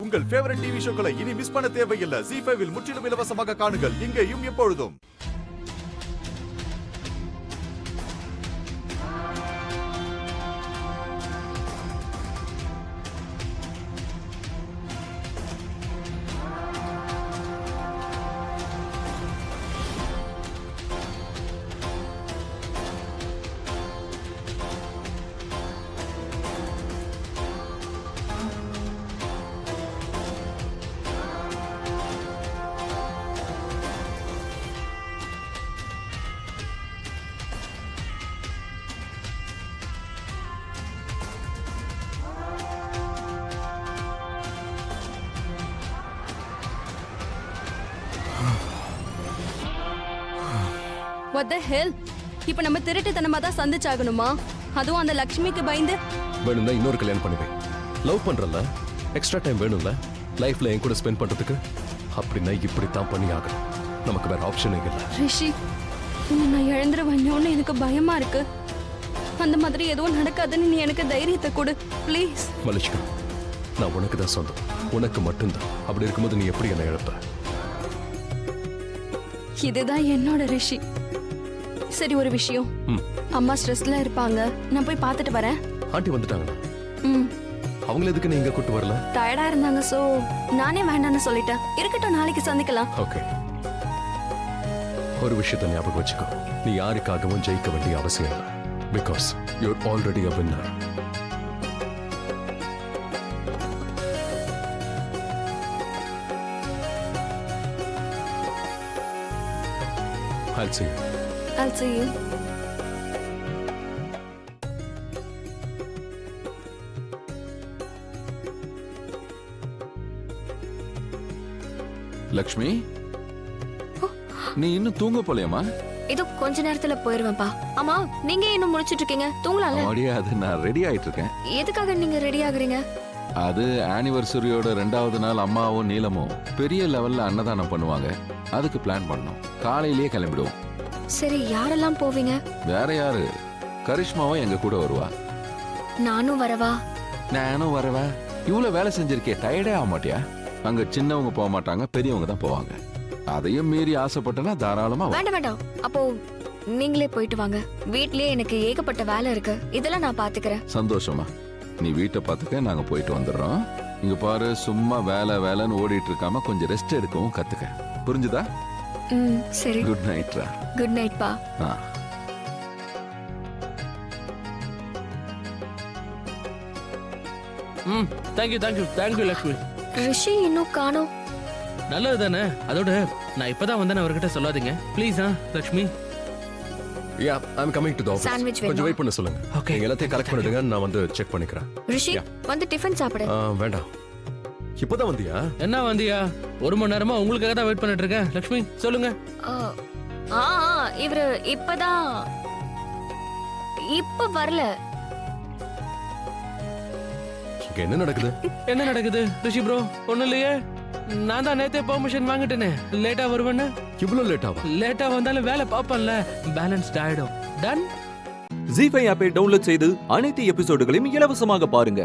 உங்கள் favourite TV ஷோக்களை இனி miss பண்ண தேவையில்லை. ZEE5 இல் முற்றிலும் இலவசமாக காணுங்கள். இங்கேயும் எப்பொழுதும். What the hell? இப்ப நம்ம திருட்டுத்தனமா தான் சந்திச்சாகணுமா? அதுவும் அந்த லக்ஷ்மிக்கு பயந்து. வேணும்னா இன்னொரு கல்யாணம் பண்ணுவேன். லவ் பண்றல எக்ஸ்ட்ரா டைம் வேணும்ல லைஃப்ல என் கூட ஸ்பெண்ட் பண்றதுக்கு. அப்படின்னா இப்படித்தான் பண்ணி ஆகணும். நமக்கு வேற ஆப்ஷனே இல்லை. ரிஷி, நான் எழுந்துருவேன்னு எனக்கு பயமா இருக்கு. அந்த மாதிரி எதுவும் நடக்காதுன்னு நீ எனக்கு தைரியத்தை கொடு ப்ளீஸ். மலிஷ்கா, நான் உனக்கு தான் சொந்தம், உனக்கு மட்டும்தான். அப்படி இருக்கும்போது நீ எப்படி என்ன இழப்ப? இதுதான் என்னோட ரிஷி. சரி, ஒரு விஷயம். அம்மா ஸ்ட்ரெஸ்ல இருப்பாங்க, நான் போய் பார்த்துட்டு வரேன். ஆண்டி வந்துட்டாங்களா? அவங்கள எதுக்கு நீங்க கூட்டு வரல? டயர்டா இருந்தாங்க, சோ நானே வேண்டாம்னு சொல்லிட்டேன். இருக்கட்டும், நாளைக்கு சந்திக்கலாம். ஓகே. ஒரு விஷயத்தை ஞாபகம் வச்சுக்கோ, நீ யாருக்காகவும் ஜெயிக்க வேண்டிய அவசியம் இல்லை. Because you are already a winner. I'll see you. I'll see you. Lakshmi, நீ இன்னும் தூங்க போலையம்மா? இது கொஞ்ச நேரத்துல போயிருவேன்ப்பா. ஆமா, நீங்க இன்னும் முழிச்சிட்டு இருக்கீங்க, தூங்கலாம்ல? அது நான் ரெடி ஆயிட்டு இருக்கேன். எதுக்காக நீங்க ரெடி ஆகுறீங்க? அது ஆனிவர்சரியோட 2வது நாள் அம்மாவும் நீலமும் பெரிய லெவல்ல அன்னதானம் பண்ணுவாங்க. அதுக்கு பிளான் பண்ணோம். காலையிலேயே கிளம்பிடுவோம். சரி, யாரெல்லாம் போவீங்க? வேற யாரு? கரிஷ்மாவும் எங்க கூட வருவா. நானும் வரவா? நானும் வரவா? இவ்வளவு வேலை செஞ்சிருக்கே, டயர்டே ஆக மாட்டியா? அங்க சின்னவங்க போக மாட்டாங்க, பெரியவங்க தான் போவாங்க. அதையும் மீறி ஆசைப்பட்டனா தாராளமா. வேண்டாம் வேண்டாம், அப்போ நீங்களே போயிட்டு வாங்க. வீட்லயே எனக்கு ஏகப்பட்ட வேலை இருக்கு, இதெல்லாம் நான் பாத்துக்கிறேன். சந்தோஷமா? நீ வீட்டை பாத்துக்க, நாங்க போயிட்டு வந்துடுறோம். இங்க பாரு, சும்மா வேலை வேலைன்னு ஓடிட்டு இருக்காம கொஞ்சம் ரெஸ்ட் எடுக்கவும் கத்துக்க. புரிஞ்சுதா? சரி. குட் நைட்ரா. குட் நைட் பா. தேங்க்யூ லக்ஷ்மி. ரிஷி இன்னும் காணோம். நல்லது தானே. அதோட நான் இப்பதான் வந்தேன், அவர்கிட்ட சொல்லாதீங்க please. Lakshmi. Yeah, I'm coming to the office. Sandwich வேணும். கொஞ்சம் வெயிட் பண்ண சொல்லுங்க. Okay. நீங்க எல்லாத்தையும் கலெக்ட் பண்ணிடுங்க, நான் வந்து செக் பண்ணிக்கிறேன். ரிஷி, வந்து டிஃபன் சாப்பிடு. வேண்டாம். இப்போதான் வந்தியா? என்ன வந்தியா? 1 மணி நேரமா உங்களுக்காக தான் வெயிட் பண்ணிட்டு இருக்கேன். லக்ஷ்மி சொல்லுங்க. இவரு இப்பதான் வரல. இங்க என்ன நடக்குது? என்ன நடக்குது ரிஷி ப்ரோ? ஒண்ணும் இல்லையே. நான் தான் நேத்தே பெர்மிஷன் வாங்கிட்டேனே, லேட்டா வருவேன்னு. இவ்வளவு லேட்டாவா? லேட்டா வந்தாலும் வேலை பாப்பேன்ல, பேலன்ஸ்ட் ஆயிடும். டன். ZEE5 ஆப்பை டவுன்லோட் செய்து அனைத்து எபிசோடுகளையும் இலவசமாக பாருங்க.